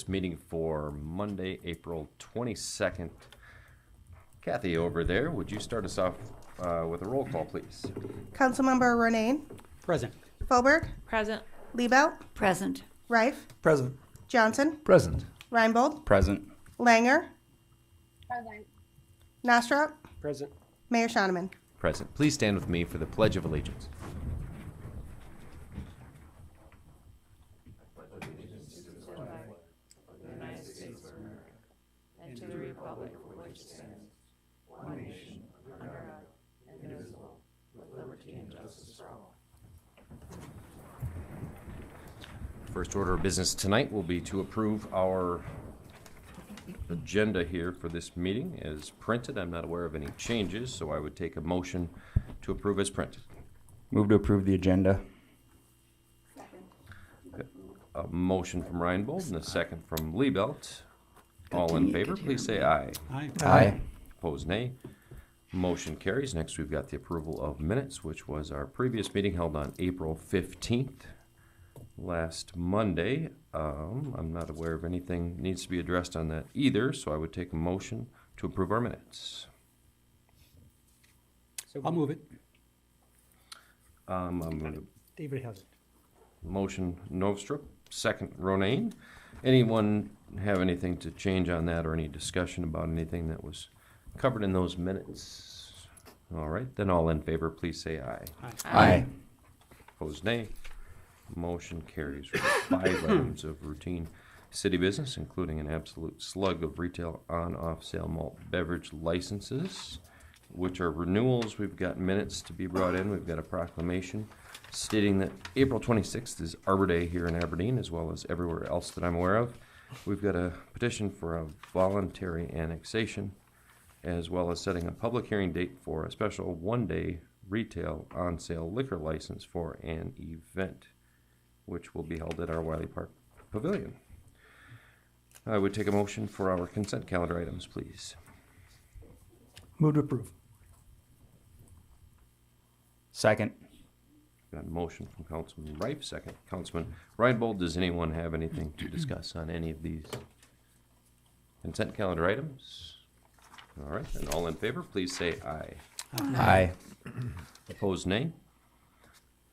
meeting for Monday, April 22nd. Kathy over there, would you start us off with a roll call, please? Councilmember Ronayne. Present. Fulberg. Present. Liebelt. Present. Reif. Present. Johnson. Present. Reinbold. Present. Langer. Present. Nostrop. Present. Mayor Shoneman. Present. Please stand with me for the Pledge of Allegiance. And to the republic for which it stands, one nation, under God, indivisible, with liberty and justice for all. First order of business tonight will be to approve our agenda here for this meeting as printed. I'm not aware of any changes, so I would take a motion to approve as printed. Move to approve the agenda. A motion from Reinbold and a second from Liebelt. All in favor, please say aye. Aye. Aye. Opposed, nay. Motion carries. Next, we've got the approval of minutes, which was our previous meeting held on April 15th, last Monday. I'm not aware of anything needs to be addressed on that either, so I would take a motion to approve our minutes. I'll move it. I'm going to David has it. motion Novstrup, second Ronayne. Anyone have anything to change on that or any discussion about anything that was covered in those minutes? All right, then all in favor, please say aye. Aye. Opposed, nay. Motion carries. 5 items of routine city business, including an absolute slug of retail on-off sale malt beverage licenses, which are renewals. We've got minutes to be brought in. We've got a proclamation stating that April 26th is Arbor Day here in Aberdeen, as well as everywhere else that I'm aware of. We've got a petition for a voluntary annexation, as well as setting a public hearing date for a special one-day retail on-sale liquor license for an event, which will be held at our Wiley Park Pavilion. I would take a motion for our consent calendar items, please. Move to approve. Second. Got a motion from Councilman Reif, second Councilman Reinbold. Does anyone have anything to discuss on any of these consent calendar items? All right, then all in favor, please say aye. Aye. Opposed, nay.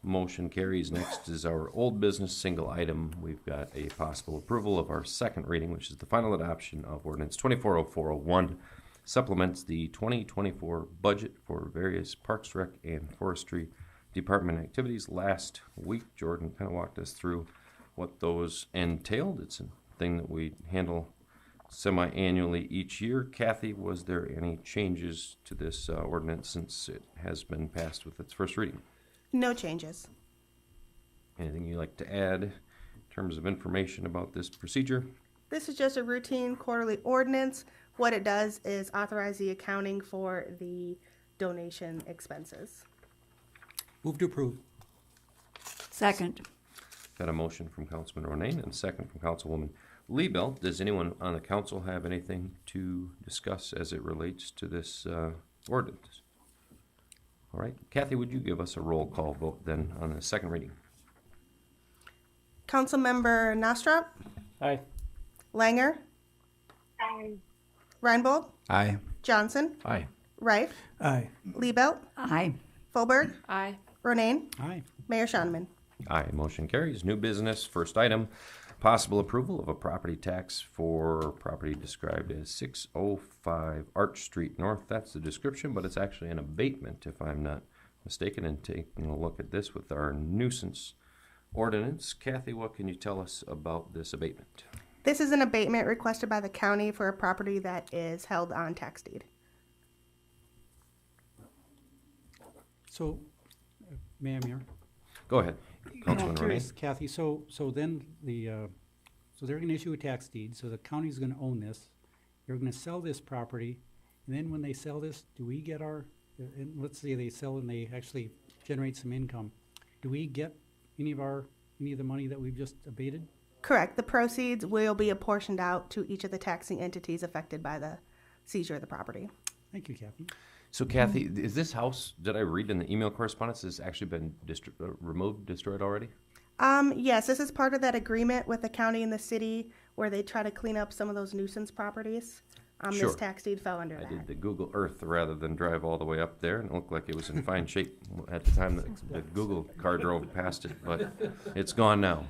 Motion carries. Next is our old business single item. We've got a possible approval of our second reading, which is the final adoption of ordinance 240401, supplements the 2024 budget for various Parks, Rec, and Forestry Department activities. Last week, Jordan kind of walked us through what those entailed. It's a thing that we handle semi-annually each year. Kathy, was there any changes to this ordinance since it has been passed with its first reading? No changes. Anything you'd like to add in terms of information about this procedure? This is just a routine quarterly ordinance. What it does is authorize the accounting for the donation expenses. Move to approve. Second. Got a motion from Councilman Ronayne and a second from Councilwoman Liebelt. Does anyone on the council have anything to discuss as it relates to this ordinance? All right. Kathy, would you give us a roll call vote then on the second reading? Councilmember Nostrop. Aye. Langer. Aye. Reinbold. Aye. Johnson. Aye. Reif. Aye. Liebelt. Aye. Fulberg. Aye. Ronayne. Aye. Mayor Shoneman. Aye. Motion carries. New business. First item, possible approval of a property tax for property described as 605 Arch Street North. That's the description, but it's actually an abatement, if I'm not mistaken. And taking a look at this with our nuisance ordinance. Kathy, what can you tell us about this abatement? This is an abatement requested by the county for a property that is held on tax deed. So, ma'am here. Go ahead, I'm Councilman curious, Ronayne. Kathy, so then so they're gonna issue a tax deed, so the county's gonna own this. They're gonna sell this property, and then when they sell this, do we get our, and let's say they sell and they actually generate some income, do we get any of the money that we've just abated? Correct. The proceeds will be apportioned out to each of the taxing entities affected by the seizure of the property. Thank you, Kathy. So Kathy, is this house, did I read in the email correspondence, has actually been removed, destroyed already? Yes, this is part of that agreement with the county and the city where they try to clean up some of those nuisance properties. Sure. This tax deed fell under I that. did the Google Earth rather than drive all the way up there, and it looked like it was in fine shape at the time the Google car drove past it, but it's gone now.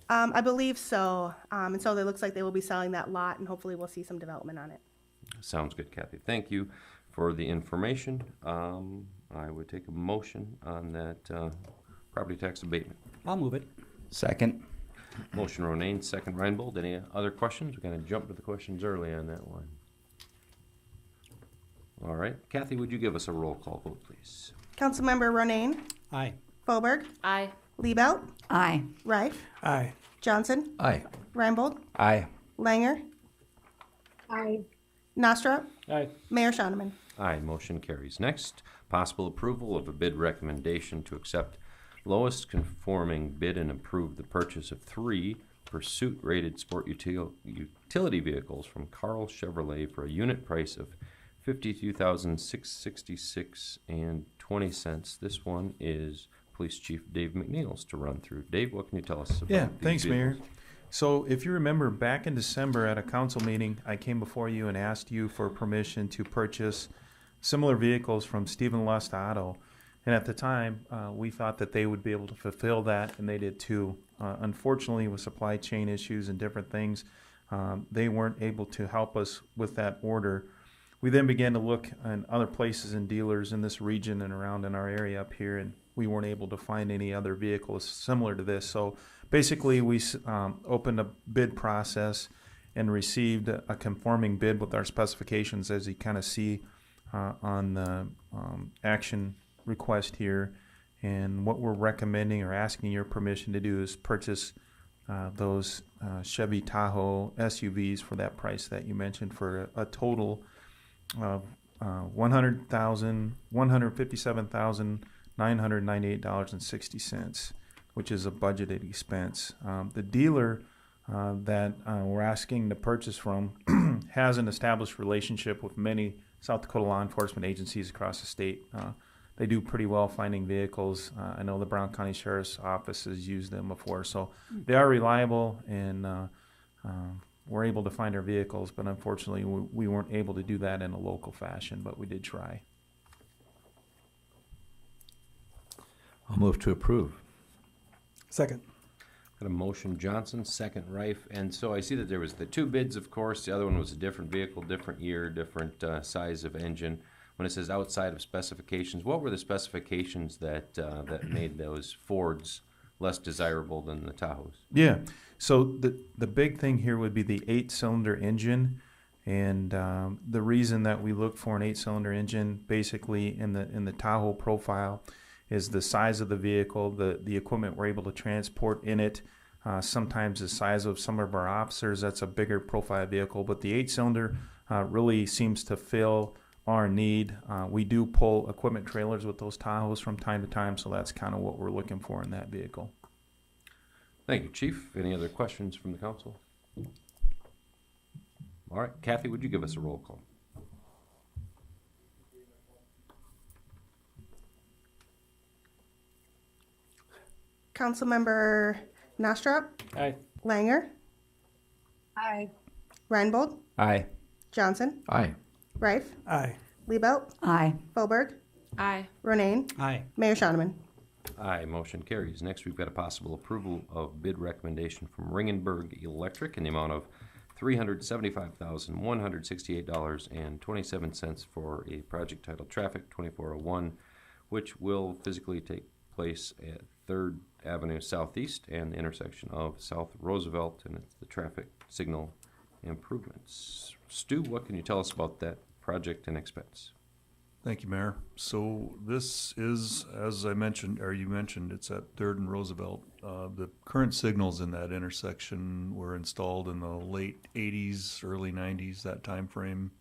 I believe so. And so it looks like they will be selling that lot, and hopefully we'll see some development on it. Sounds good, Kathy. Thank you for the information. I would take a motion on that property tax abatement. I'll move it. Second. Motion Ronayne, second Reinbold. Any other questions? We're going to jump to the questions early on that one. All right. Kathy, would you give us a roll call vote, please? Councilmember Ronayne, Aye. Foberg, Aye. Liebelt, Aye. Reif, Aye. Johnson, Aye. Reinbold, Aye. Langer, Aye. Nostra, Aye. Mayor Shoneman. Aye, motion carries. Next, possible approval of a bid recommendation to accept lowest conforming bid and approve the purchase of 3 pursuit-rated sport utility vehicles from Carl Chevrolet for a unit price of $52,666.20. This one is Police Chief Dave McNeils to run through. Dave, what can you tell us about Yeah, these thanks, Mayor. vehicles? So if you remember back in December at a council meeting, I came before you and asked you for permission to purchase similar vehicles from Stephen Lust Auto. And at the time, we thought that they would be able to fulfill that, and they did too. Unfortunately, with supply chain issues and different things, they weren't able to help us with that order. We then began to look in other places and dealers in this region and around in our area up here, and we weren't able to find any other vehicles similar to this. So basically, we opened a bid process and received a conforming bid with our specifications, as you kind of see on the action request here. And what we're recommending or asking your permission to do is purchase those Chevy Tahoe SUVs for that price that you mentioned, for a total of $157,998.60, which is a budgeted expense. The dealer that we're asking to purchase from has an established relationship with many South Dakota law enforcement agencies across the state. They do pretty well finding vehicles. I know the Brown County Sheriff's Office has used them before, so they are reliable, and we're able to find our vehicles, but unfortunately we weren't able to do that in a local fashion, but we did try. I'll move to approve. Second. Got a motion Johnson, second Reif. And so I see that there was the 2 bids, of course. The other one was a different vehicle, different year, different size of engine. When it says outside of specifications, what were the specifications that made those Fords less desirable than the Tahoes? Yeah, so the big thing here would be the 8-cylinder engine, and the reason that we look for an 8-cylinder engine, basically in the Tahoe profile, is the size of the vehicle, the equipment we're able to transport in it. Sometimes the size of some of our officers, that's a bigger profile vehicle, but the 8-cylinder really seems to fill our need. We do pull equipment trailers with those Tahoes from time to time, so that's kind of what we're looking for in that vehicle. Thank you, Chief. Any other questions from the council? All right, Kathy, would you give us a roll call? Councilmember Nostra, Aye. Langer, Aye. Reinbold, Aye. Johnson, Aye. Reif, Aye. Liebelt, Aye. Foberg, Aye. Ronayne, Aye. Mayor Shoneman. Aye, motion carries. Next, we've got a possible approval of bid recommendation from Ringenberg Electric in the amount of $375,168.27 for a project titled Traffic 2401, which will physically take place at 3rd Avenue Southeast and the intersection of South Roosevelt, and it's the traffic signal improvements. Stu, what can you tell us about that project and expense? Thank you, Mayor. So this is, as I mentioned, or you mentioned, it's at 3rd and Roosevelt. The current signals in that intersection were installed in the late 80s, early 90s, that time frame.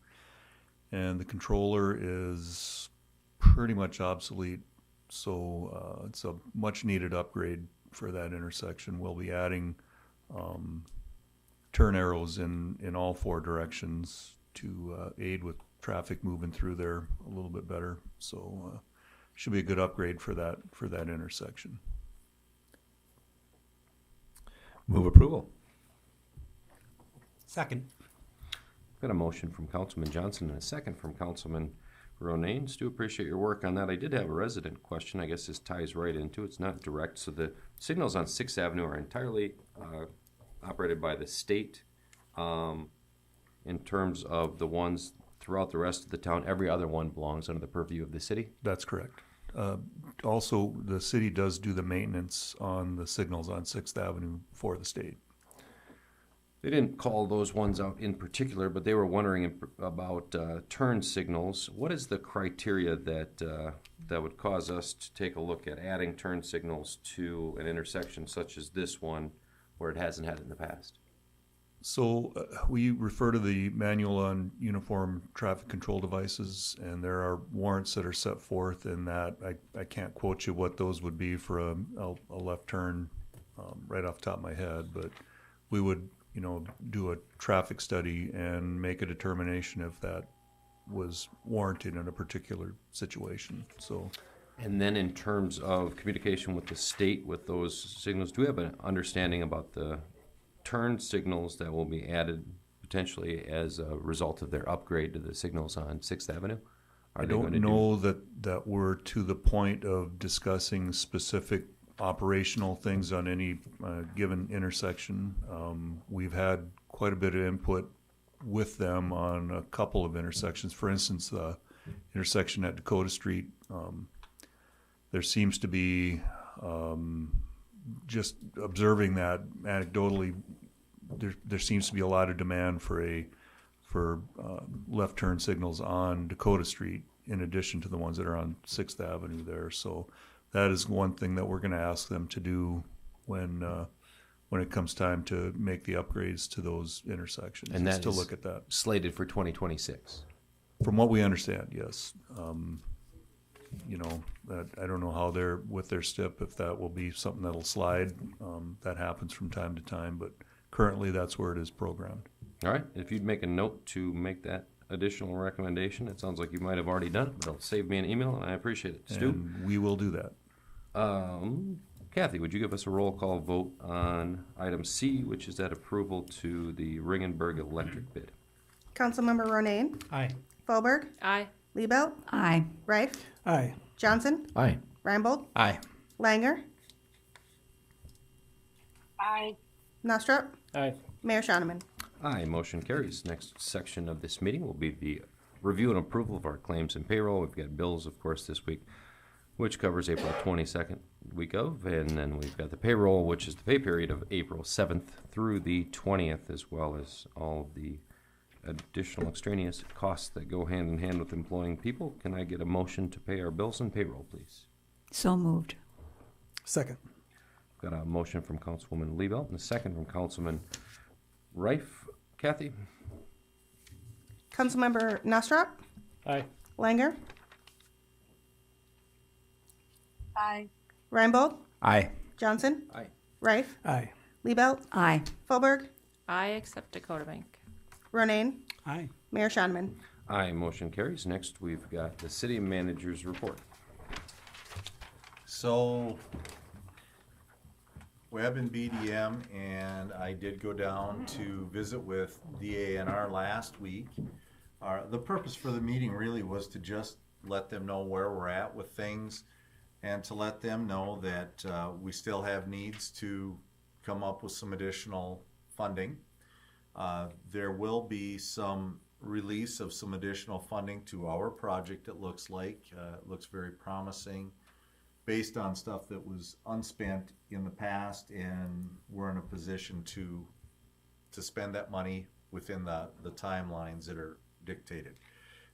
And the controller is pretty much obsolete. So it's a much needed upgrade for that intersection. We'll be adding turn arrows in all 4 directions to aid with traffic moving through there a little bit better. So should be a good upgrade for that intersection. Move approval. Second. Got a motion from Councilman Johnson and a second from Councilman Ronayne. Stu, appreciate your work on that. I did have a resident question. I guess this ties right into it. It's not direct. So the signals on 6th Avenue are entirely operated by the state. In terms of the ones throughout the rest of the town, every other one belongs under the purview of the city. That's correct. Also, the city does do the maintenance on the signals on 6th Avenue for the state. They didn't call those ones out in particular, but they were wondering about turn signals. What is the criteria that would cause us to take a look at adding turn signals to an intersection such as this one, where it hasn't had it in the past? So we refer to the manual on uniform traffic control devices, and there are warrants that are set forth in that. I can't quote you what those would be for a left turn right off the top of my head, but we would do a traffic study and make a determination if that was warranted in a particular situation. So, and then in terms of communication with the state with those signals, do we have an understanding about the turn signals that will be added potentially as a result of their upgrade to the signals on 6th Avenue? I don't know that we're to the point of discussing specific operational things on any given intersection. We've had quite a bit of input with them on a couple of intersections. For instance, the intersection at Dakota Street, there seems to be, just observing that anecdotally, there seems to be a lot of demand for left turn signals on Dakota Street in addition to the ones that are on 6th Avenue there. So that is one thing that we're going to ask them to do when it comes time to make the upgrades to those intersections. And that to is look at that. slated for 2026. From what we understand, yes. I don't know how they're with their STIP, if that will be something that'll slide. That happens from time to time, but currently that's where it is programmed. All right, if you'd make a note to make that additional recommendation, it sounds like you might have already done it, but it'll save me an email, and I appreciate it. Stu? And we will do that. Kathy, would you give us a roll call vote on item C, which is that approval to the Ringenberg electric bid? Councilmember Ronayne, Aye. Fauberg, Aye. Liebelt, Aye. Reif, Aye. Johnson, Aye. Reinbold, Aye. Langer, Aye. Nostrop, Aye. Mayor Shoneman. Aye, motion carries. Next section of this meeting will be the review and approval of our claims and payroll. We've got bills, of course, this week, which covers April 22nd week of, and then we've got the payroll, which is the pay period of April 7th through the 20th, as well as all of the additional extraneous costs that go hand in hand with employing people. Can I get a motion to pay our bills and payroll, please? So moved. Second. Got a motion from Councilwoman Liebelt and a second from Councilman Reif. Kathy? Councilmember Nostrop, Aye. Langer, Aye. Reinbold, Aye. Johnson, Aye. Reif, Aye. Liebelt, Aye. Fauberg, I accept Dakota Bank. Ronayne, Aye. Mayor Shoneman. Aye, motion carries. Next, we've got the city manager's report. So, Web and BDM, and I did go down to visit with DANR last week. The purpose for the meeting really was to just let them know where we're at with things and to let them know that we still have needs to come up with some additional funding. There will be some release of some additional funding to our project, it looks like. It looks very promising based on stuff that was unspent in the past, and we're in a position to spend that money within the timelines that are dictated.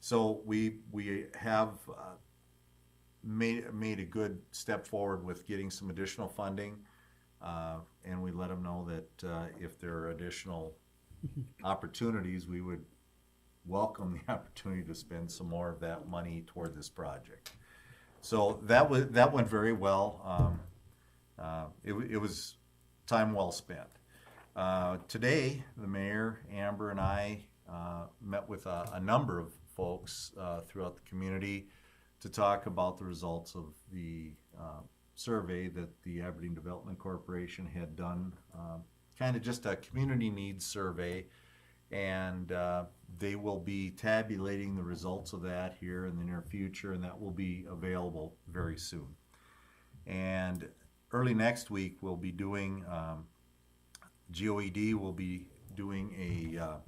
So we have made a good step forward with getting some additional funding, and we let them know that if there are additional opportunities, we would welcome the opportunity to spend some more of that money toward this project. So that went very well. It was time well spent. Today, the mayor, Amber, and I met with a number of folks throughout the community to talk about the results of the survey that the Aberdeen Development Corporation had done, kind of just a community needs survey. And they will be tabulating the results of that here in the near future, and that will be available very soon. And early next week, we'll be doing, GOED will be doing a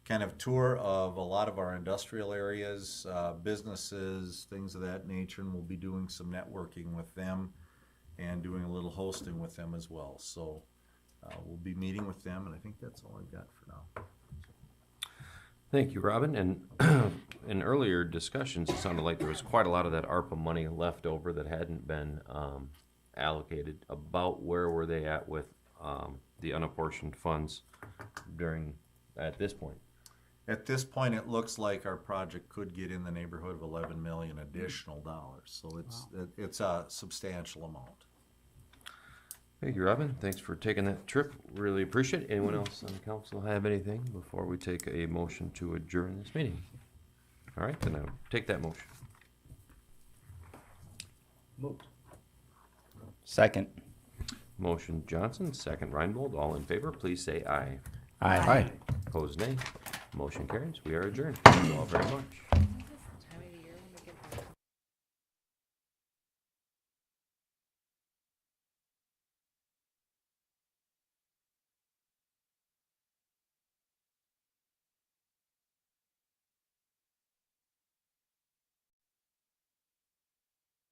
kind of tour of a lot of our industrial areas, businesses, things of that nature, and we'll be doing some networking with them and doing a little hosting with them as well. So we'll be meeting with them, and I think that's all I've got for now. Thank you, Robin. And in earlier discussions, it sounded like there was quite a lot of that ARPA money left over that hadn't been allocated. About where were they at with the unapportioned funds at this point? At this point, it looks like our project could get in the neighborhood of 11 million additional dollars. So it's a substantial amount. Thank you, Robin. Thanks for taking that trip. Really appreciate it. Anyone else on council have anything before we take a motion to adjourn this meeting? All right, then I'll take that motion. Second. Motion Johnson, second Reinbold. All in favor, please say aye. Aye. Opposed, nay. Motion carries. We are adjourned. Thank you all very much.